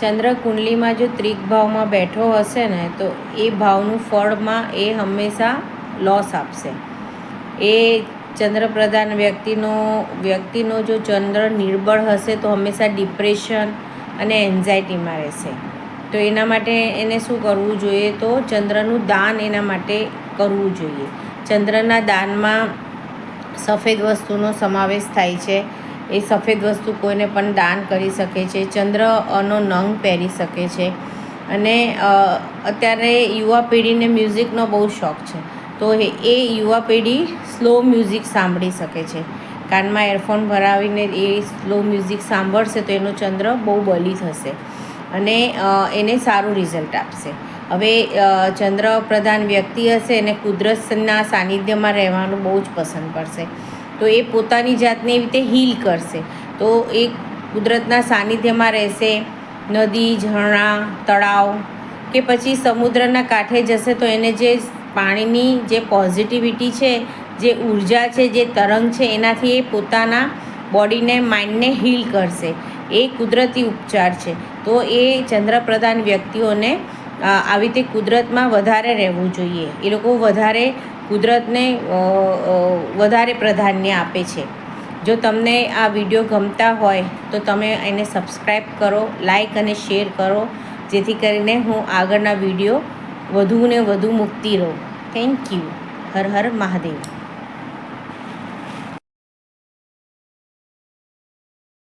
ચંદ્ર કુંડલીમાં જો ત્રિક ભાવમાં બેઠો હશે ને તો એ ભાવનું ફળમાં એ હંમેશા લોસ આપશે. એ ચંદ્રપ્રધાન વ્યક્તિનો જો ચંદ્ર નિર્બળ હશે તો હંમેશા ડિપ્રેશન અને એન્ઝાયટીમાં રહેશે. તો એના માટે એને શું કરવું જોઈએ? તો ચંદ્રનું દાન એના માટે કરવું જોઈએ. ચંદ્રના દાનમાં સફેદ વસ્તુનો સમાવેશ થાય છે. એ સફેદ વસ્તુ કોઈને પણ દાન કરી શકે છે. ચંદ્રનો નંગ પહેરી શકે છે. અને અત્યારે યુવા પેઢીને મ્યુઝિકનો બહુ શોખ છે, તો એ યુવા પેઢી સ્લો મ્યુઝિક સાંભળી શકે છે. કાનમાં એરફોન ભરાવીને એ સ્લો મ્યુઝિક સાંભળશે તો એનો ચંદ્ર બહુ બલી થશે અને એને સારું રિઝલ્ટ આપશે. હવે ચંદ્ર પ્રધાન વ્યક્તિ હશે એને કુદરતના સાનિધ્યમાં રહેવાનું બહુ જ પસંદ પડશે. તો એ પોતાની જાતને એવી રીતે હીલ કરશે. તો એ કુદરતના સાનિધ્યમાં રહેશે. નદી, ઝરણા, તળાવ કે પછી સમુદ્રના કાંઠે જશે તો એને જે પાણીની જે પોઝિટિવિટી છે, જે ઉર્જા છે, જે તરંગ છે, એનાથી એ પોતાના બોડીને, માઇન્ડને હીલ કરશે. એ કુદરતી ઉપચાર છે. તો એ ચંદ્રપ્રધાન વ્યક્તિઓને આવી રીતે કુદરતમાં વધારે રહેવું જોઈએ. એ લોકો વધારે કુદરતને વધારે પ્રાધાન્ય આપે છે. જો તમને આ વિડીયો ગમતા હોય તો તમે એને સબસ્ક્રાઈબ કરો, લાઈક અને શેર કરો, જેથી કરીને હું આગળના વિડીયો વધુ ને વધુ મૂકતી રહું. Thank you. હર હર મહાદેવ.